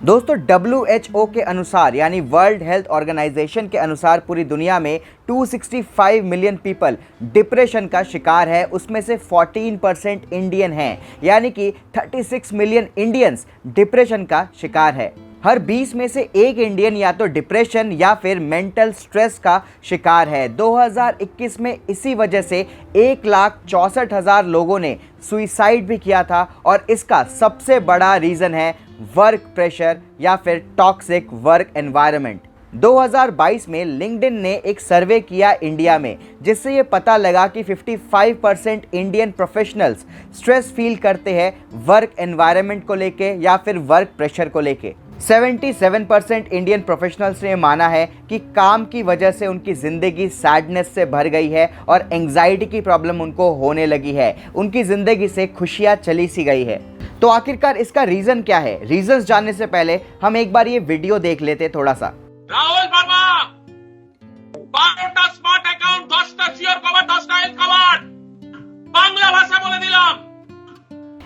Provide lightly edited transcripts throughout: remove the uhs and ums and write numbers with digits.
दोस्तों WHO के अनुसार यानी वर्ल्ड हेल्थ ऑर्गेनाइजेशन के अनुसार पूरी दुनिया में 265 मिलियन पीपल डिप्रेशन का शिकार है। उसमें से 14% इंडियन हैं, यानी कि 36 मिलियन इंडियंस डिप्रेशन का शिकार है। हर 20 में से एक इंडियन या तो डिप्रेशन या फिर मेंटल स्ट्रेस का शिकार है। 2021 में इसी वजह से 1,64,000 लोगों ने सुइसाइड भी किया था और इसका सबसे बड़ा रीज़न है वर्क प्रेशर या फिर टॉक्सिक वर्क एनवायरनमेंट। 2022 में लिंक्डइन ने एक सर्वे किया इंडिया में, जिससे ये पता लगा कि 55% इंडियन प्रोफेशनल्स स्ट्रेस फील करते हैं वर्क एनवायरनमेंट को लेके या फिर वर्क प्रेशर को लेके। 77% इंडियन प्रोफेशनल्स ने माना है कि काम की वजह से उनकी ज़िंदगी सैडनेस से भर गई है और एंग्जाइटी की प्रॉब्लम उनको होने लगी है। उनकी ज़िंदगी से खुशियाँ चली सी गई है। तो आखिरकार इसका रीज़न क्या है? रीजंस जानने से पहले हम एक बार ये वीडियो देख लेते थोड़ा सा। রাহুল বার্মা 12টা স্মার্ট অ্যাকাউন্ট 10টা শিওর কভার 10টা হেলথ কভার বাংলা ভাষা বলে দিলাম।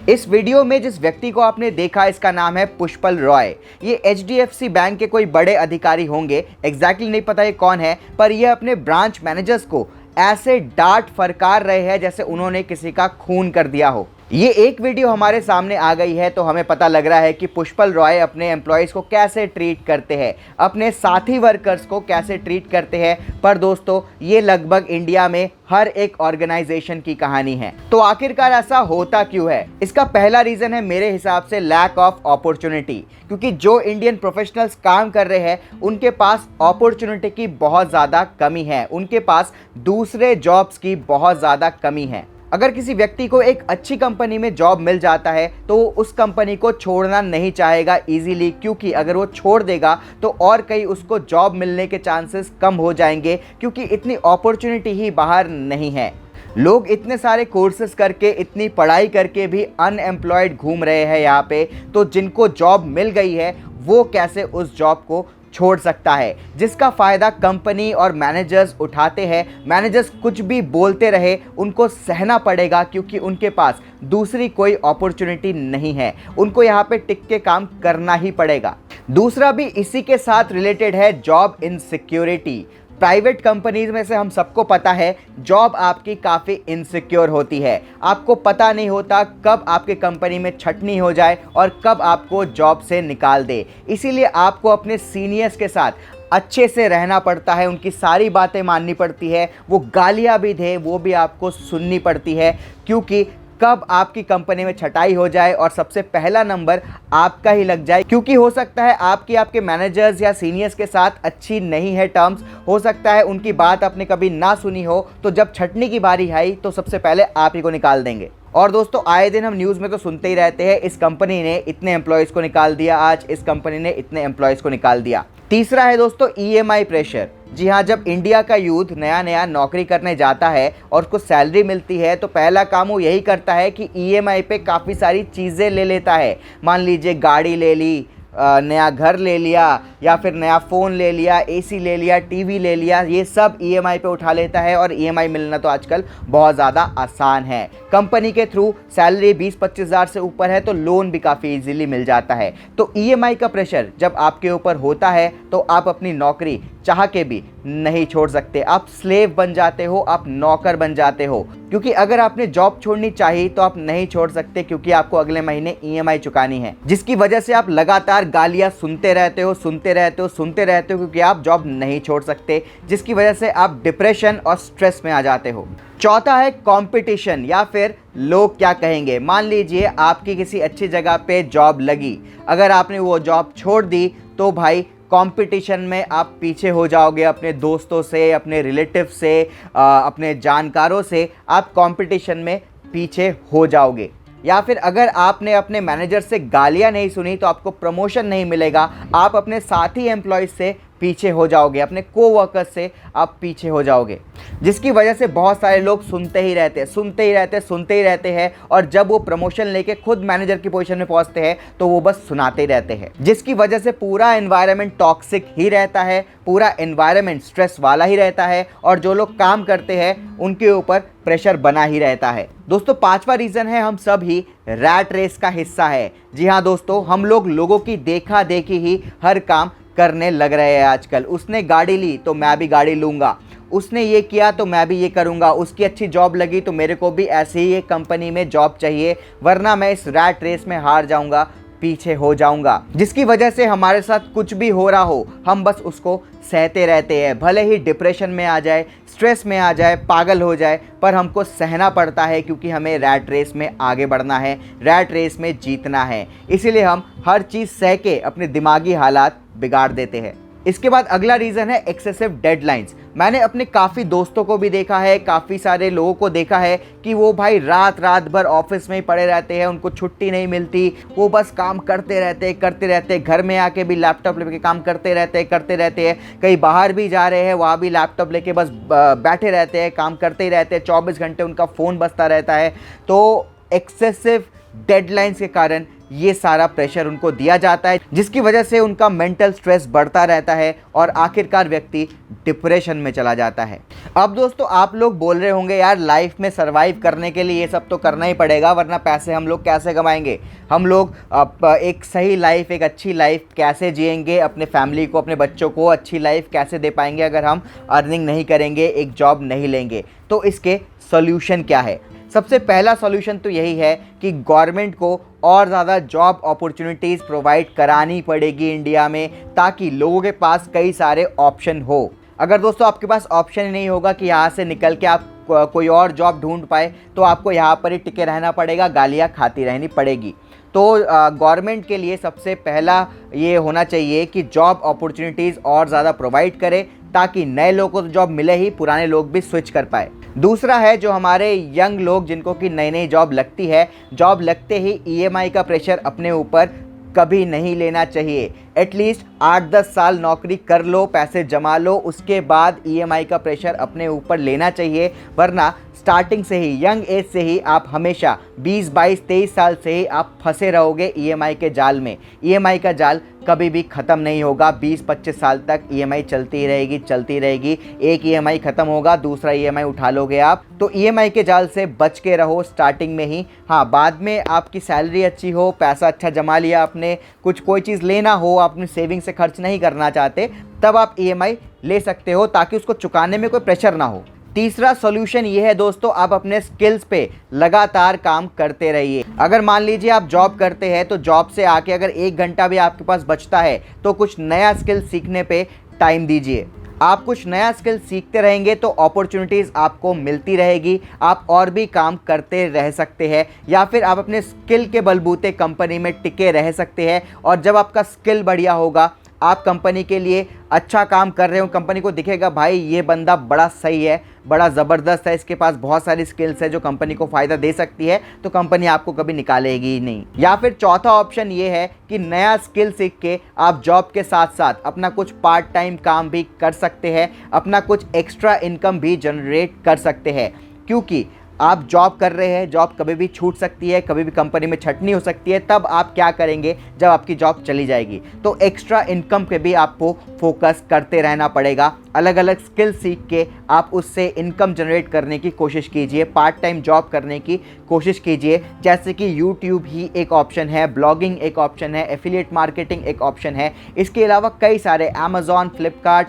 इस वीडियो में जिस व्यक्ति को आपने देखा इसका नाम है पुष्पल रॉय। ये HDFC बैंक के कोई बड़े अधिकारी होंगे, एग्जैक्टली नहीं पता ये कौन है, पर ये अपने ब्रांच मैनेजर्स को ऐसे डांट फटकार रहे हैं जैसे उन्होंने किसी का खून कर दिया हो। ये एक वीडियो हमारे सामने आ गई है तो हमें पता लग रहा है कि पुष्पल रॉय अपने एम्प्लॉयज़ को कैसे ट्रीट करते हैं, अपने साथी वर्कर्स को कैसे ट्रीट करते हैं। पर दोस्तों ये लगभग इंडिया में हर एक ऑर्गेनाइजेशन की कहानी है। तो आखिरकार ऐसा होता क्यों है? इसका पहला रीज़न है मेरे हिसाब से लैक ऑफ अपॉर्चुनिटी, क्योंकि जो इंडियन प्रोफेशनल्स काम कर रहे हैं उनके पास अपॉर्चुनिटी की बहुत ज़्यादा कमी है, उनके पास दूसरे जॉब्स की बहुत ज़्यादा कमी है। अगर किसी व्यक्ति को एक अच्छी कंपनी में जॉब मिल जाता है तो वो उस कंपनी को छोड़ना नहीं चाहेगा इजीली, क्योंकि अगर वो छोड़ देगा तो और कहीं उसको जॉब मिलने के चांसेस कम हो जाएंगे, क्योंकि इतनी अपॉर्चुनिटी ही बाहर नहीं है। लोग इतने सारे कोर्सेज करके, इतनी पढ़ाई करके भी अनएम्प्लॉयड घूम रहे हैं यहाँ पे। तो जिनको जॉब मिल गई है वो कैसे उस जॉब को छोड़ सकता है, जिसका फ़ायदा कंपनी और मैनेजर्स उठाते हैं। मैनेजर्स कुछ भी बोलते रहे उनको सहना पड़ेगा, क्योंकि उनके पास दूसरी कोई अपॉर्चुनिटी नहीं है, उनको यहाँ पे टिक के काम करना ही पड़ेगा। दूसरा भी इसी के साथ रिलेटेड है जॉब इनसिक्योरिटी। प्राइवेट कंपनीज में से हम सबको पता है जॉब आपकी काफ़ी इनसिक्योर होती है। आपको पता नहीं होता कब आपके कंपनी में छटनी हो जाए और कब आपको जॉब से निकाल दे। इसीलिए आपको अपने सीनियर्स के साथ अच्छे से रहना पड़ता है, उनकी सारी बातें माननी पड़ती है। वो गालियाँ भी दे वो भी आपको सुननी पड़ती है, क्योंकि कब आपकी कंपनी में छटाई हो जाए और सबसे पहला नंबर आपका ही लग जाए। क्योंकि हो सकता है आपके मैनेजर्स या सीनियर्स के साथ अच्छी नहीं है टर्म्स, हो सकता है उनकी बात आपने कभी ना सुनी हो, तो जब छटनी की बारी आई तो सबसे पहले आप ही को निकाल देंगे। और दोस्तों आए दिन हम न्यूज़ में तो सुनते ही रहते हैं, इस कंपनी ने इतने एम्प्लॉयज़ को निकाल दिया, आज इस कंपनी ने इतने एम्प्लॉयज़ को निकाल दिया। तीसरा है दोस्तों EMI प्रेशर। जी हाँ, जब इंडिया का यूथ नया नया नौकरी करने जाता है और उसको सैलरी मिलती है तो पहला काम वो यही करता है कि EMI पे काफ़ी सारी चीज़ें ले लेता है। मान लीजिए गाड़ी ले ली, नया घर ले लिया, या फिर नया फ़ोन ले लिया, AC ले लिया, TV ले लिया, ये सब EMI पे उठा लेता है। और EMI मिलना तो आजकल बहुत ज़्यादा आसान है। कंपनी के थ्रू सैलरी 20-25 हज़ार से ऊपर है तो लोन भी काफ़ी इजीली मिल जाता है। तो EMI का प्रेशर जब आपके ऊपर होता है तो आप अपनी नौकरी चाह के भी नहीं छोड़ सकते। आप स्लेव बन जाते हो, आप नौकर बन जाते हो, क्योंकि अगर आपने जॉब छोड़नी चाहिए तो आप नहीं छोड़ सकते, क्योंकि आपको अगले महीने EMI चुकानी है, जिसकी वजह से आप लगातार गालियां सुनते रहते हो, क्योंकि आप जॉब नहीं छोड़ सकते, जिसकी वजह से आप डिप्रेशन और स्ट्रेस में आ जाते हो। चौथा है कंपटीशन या फिर लोग क्या कहेंगे। मान लीजिए आपकी किसी अच्छी जगह पे जॉब लगी, अगर आपने वो जॉब छोड़ दी तो भाई कंपटीशन में आप पीछे हो जाओगे अपने दोस्तों से, अपने रिलेटिव से, अपने जानकारों से आप कंपटीशन में पीछे हो जाओगे। या फिर अगर आपने अपने मैनेजर से गालियां नहीं सुनी तो आपको प्रमोशन नहीं मिलेगा, आप अपने साथी एम्प्लॉयज़ से पीछे हो जाओगे, अपने कोवर्कर्स से आप पीछे हो जाओगे, जिसकी वजह से बहुत सारे लोग सुनते ही रहते हैं और जब वो प्रमोशन लेके खुद मैनेजर की पोजीशन में पहुंचते हैं तो वो बस सुनाते ही रहते हैं, जिसकी वजह से पूरा एनवायरनमेंट टॉक्सिक ही रहता है, पूरा एनवायरनमेंट स्ट्रेस वाला ही रहता है और जो लोग काम करते हैं उनके ऊपर प्रेशर बना ही रहता है। दोस्तों, पांचवा रीज़न है हम सब ही रैट रेस का हिस्सा है। जी हाँ दोस्तों, हम लोगों की देखा देखी ही हर काम करने लग रहे हैं आजकल। उसने गाड़ी ली तो मैं भी गाड़ी लूँगा, उसने ये किया तो मैं भी ये करूँगा, उसकी अच्छी जॉब लगी तो मेरे को भी ऐसे ही एक कंपनी में जॉब चाहिए, वरना मैं इस रैट रेस में हार जाऊँगा, पीछे हो जाऊँगा। जिसकी वजह से हमारे साथ कुछ भी हो रहा हो हम बस उसको सहते रहते हैं, भले ही डिप्रेशन में आ जाए, स्ट्रेस में आ जाए, पागल हो जाए, पर हमको सहना पड़ता है क्योंकि हमें रैट रेस में आगे बढ़ना है, रैट रेस में जीतना है। इसीलिए हम हर चीज़ सह के अपने दिमागी हालात बिगाड़ देते हैं। इसके बाद अगला रीज़न है एक्सेसिव डेडलाइंस। मैंने अपने काफ़ी दोस्तों को भी देखा है, काफ़ी सारे लोगों को देखा है कि वो भाई रात भर ऑफिस में ही पड़े रहते हैं, उनको छुट्टी नहीं मिलती, वो बस काम करते रहते, घर में आके भी लैपटॉप लेके काम करते रहते हैं, कहीं बाहर भी जा रहे हैं वहाँ भी लैपटॉप लेके बस बैठे रहते हैं, काम करते ही रहते हैं, 24 घंटे उनका फ़ोन बजता रहता है। तो एक्सेसिव डेडलाइंस के कारण ये सारा प्रेशर उनको दिया जाता है, जिसकी वजह से उनका मेंटल स्ट्रेस बढ़ता रहता है और आखिरकार व्यक्ति डिप्रेशन में चला जाता है। अब दोस्तों, आप लोग बोल रहे होंगे यार लाइफ में सरवाइव करने के लिए ये सब तो करना ही पड़ेगा, वरना पैसे हम लोग कैसे कमाएंगे, हम लोग एक सही लाइफ, एक अच्छी लाइफ कैसे जिएंगे, अपने फैमिली को, अपने बच्चों को अच्छी लाइफ कैसे दे पाएंगे अगर हम अर्निंग नहीं करेंगे, एक जॉब नहीं लेंगे। तो इसके सॉल्यूशन क्या है? सबसे पहला सॉल्यूशन तो यही है कि गवर्नमेंट को और ज़्यादा जॉब अपॉर्चुनिटीज़ प्रोवाइड करानी पड़ेगी इंडिया में, ताकि लोगों के पास कई सारे ऑप्शन हो। अगर दोस्तों आपके पास ऑप्शन ही नहीं होगा कि यहाँ से निकल के आप कोई और जॉब ढूंढ पाए, तो आपको यहाँ पर ही टिके रहना पड़ेगा, गालियाँ खाती रहनी पड़ेगी। तो गवर्नमेंट के लिए सबसे पहला ये होना चाहिए कि जॉब अपॉर्चुनिटीज़ और ज़्यादा प्रोवाइड करे, ताकि नए लोगों को जॉब मिले ही पुराने लोग भी स्विच कर पाए। दूसरा है जो हमारे यंग लोग जिनको कि नई जॉब लगती है, जॉब लगते ही ईएमआई का प्रेशर अपने ऊपर कभी नहीं लेना चाहिए। एटलीस्ट 8-10 साल नौकरी कर लो, पैसे जमा लो, उसके बाद ईएमआई का प्रेशर अपने ऊपर लेना चाहिए, वरना स्टार्टिंग से ही, यंग एज से ही आप हमेशा 20, 22, 23 साल से ही आप फंसे रहोगे ईएमआई के जाल में। ईएमआई का जाल कभी भी ख़त्म नहीं होगा, 20-25 साल तक ईएमआई चलती रहेगी। एक ईएमआई ख़त्म होगा, दूसरा ईएमआई उठा लोगे आप। तो ईएमआई के जाल से बच के रहो स्टार्टिंग में ही। हाँ, बाद में आपकी सैलरी अच्छी हो, पैसा अच्छा जमा लिया आपने, कोई चीज़ लेना हो, अपनी सेविंग से खर्च नहीं करना चाहते, तब आप ईएमआई ले सकते हो, ताकि उसको चुकाने में कोई प्रेशर ना हो। तीसरा सॉल्यूशन ये है दोस्तों, आप अपने स्किल्स पे लगातार काम करते रहिए। अगर मान लीजिए आप जॉब करते हैं, तो जॉब से आके अगर 1 घंटा भी आपके पास बचता है तो कुछ नया स्किल सीखने पे टाइम दीजिए। आप कुछ नया स्किल सीखते रहेंगे तो अपॉर्चुनिटीज़ आपको मिलती रहेगी, आप और भी काम करते रह सकते हैं, या फिर आप अपने स्किल के बलबूते कंपनी में टिके रह सकते हैं। और जब आपका स्किल बढ़िया होगा, आप कंपनी के लिए अच्छा काम कर रहे हो, कंपनी को दिखेगा भाई ये बंदा बड़ा सही है, बड़ा ज़बरदस्त है, इसके पास बहुत सारी स्किल्स है जो कंपनी को फ़ायदा दे सकती है, तो कंपनी आपको कभी निकालेगी ही नहीं। या फिर चौथा ऑप्शन ये है कि नया स्किल सीख के आप जॉब के साथ साथ अपना कुछ पार्ट टाइम काम भी कर सकते हैं, अपना कुछ एक्स्ट्रा इनकम भी जनरेट कर सकते हैं। क्योंकि आप जॉब कर रहे हैं, जॉब कभी भी छूट सकती है, कभी भी कंपनी में छटनी हो सकती है, तब आप क्या करेंगे जब आपकी जॉब चली जाएगी? तो एक्स्ट्रा इनकम पे भी आपको फोकस करते रहना पड़ेगा। अलग अलग स्किल सीख के आप उससे इनकम जनरेट करने की कोशिश कीजिए, पार्ट टाइम जॉब करने की कोशिश कीजिए। जैसे कि यूट्यूब ही एक ऑप्शन है, ब्लॉगिंग एक ऑप्शन है, एफिलिएट मार्केटिंग एक ऑप्शन है। इसके अलावा कई सारे अमेज़ॉन, फ्लिपकार्ट,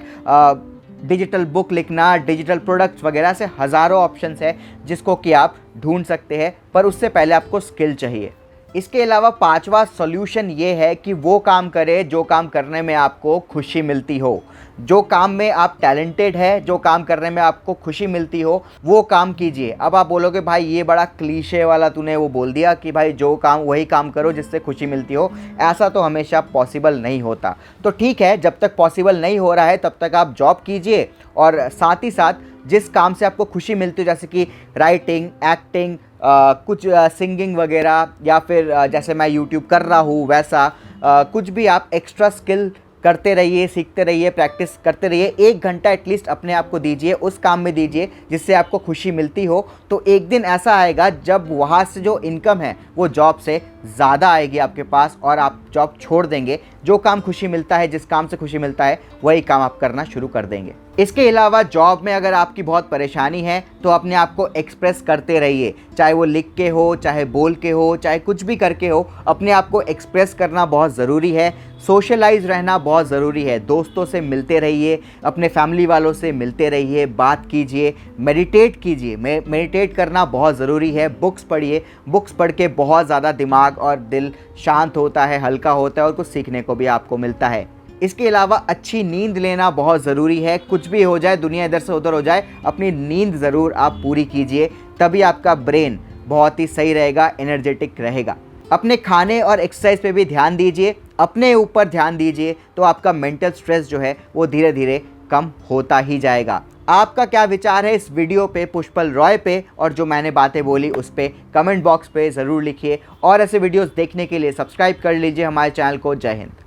डिजिटल बुक लिखना, डिजिटल प्रोडक्ट्स वगैरह से हज़ारों ऑप्शंस है जिसको कि आप ढूंढ सकते हैं, पर उससे पहले आपको स्किल चाहिए। इसके अलावा पांचवा सॉल्यूशन ये है कि वो काम करें जो काम करने में आपको खुशी मिलती हो। जो काम में आप टैलेंटेड है, जो काम करने में आपको खुशी मिलती हो, वो काम कीजिए। अब आप बोलोगे भाई ये बड़ा क्लीशे वाला तूने वो बोल दिया कि भाई जो काम वही काम करो जिससे खुशी मिलती हो। ऐसा तो हमेशा पॉसिबल नहीं होता। तो ठीक है, जब तक पॉसिबल नहीं हो रहा है तब तक आप जॉब कीजिए, और साथ ही साथ जिस काम से आपको खुशी मिलती हो, जैसे कि राइटिंग, एक्टिंग, कुछ सिंगिंग वगैरह, या फिर जैसे मैं यूट्यूब कर रहा हूँ वैसा कुछ भी आप एक्स्ट्रा स्किल करते रहिए, सीखते रहिए, प्रैक्टिस करते रहिए। 1 घंटा एटलीस्ट अपने आप को दीजिए, उस काम में दीजिए जिससे आपको खुशी मिलती हो। तो एक दिन ऐसा आएगा जब वहाँ से जो इनकम है वो जॉब से ज़्यादा आएगी आपके पास, और आप जॉब छोड़ देंगे। जो काम खुशी मिलता है, जिस काम से खुशी मिलता है, वही काम आप करना शुरू कर देंगे। इसके अलावा जॉब में अगर आपकी बहुत परेशानी है तो अपने आप को एक्सप्रेस करते रहिए, चाहे वो लिख के हो, चाहे बोल के हो, चाहे कुछ भी करके हो। अपने आप को एक्सप्रेस करना बहुत ज़रूरी है। सोशलाइज रहना बहुत ज़रूरी है। दोस्तों से मिलते रहिए, अपने फैमिली वालों से मिलते रहिए, बात कीजिए, मेडिटेट कीजिए। मेडिटेट करना बहुत ज़रूरी है। बुक्स पढ़िए, बुक्स पढ़ के बहुत ज़्यादा दिमाग और दिल शांत होता है, हल्का होता है, और कुछ सीखने को भी आपको मिलता है। इसके अलावा अच्छी नींद लेना बहुत ज़रूरी है। कुछ भी हो जाए, दुनिया इधर से उधर हो जाए, अपनी नींद ज़रूर आप पूरी कीजिए, तभी आपका ब्रेन बहुत ही सही रहेगा, एनर्जेटिक रहेगा। अपने खाने और एक्सरसाइज पे भी ध्यान दीजिए, अपने ऊपर ध्यान दीजिए, तो आपका मेंटल स्ट्रेस जो है वो धीरे धीरे कम होता ही जाएगा। आपका क्या विचार है इस वीडियो पे, पुष्पल रॉय पे, और जो मैंने बातें बोली उस पे कमेंट बॉक्स पे ज़रूर लिखिए। और ऐसे वीडियोस देखने के लिए सब्सक्राइब कर लीजिए हमारे चैनल को। जय हिंद।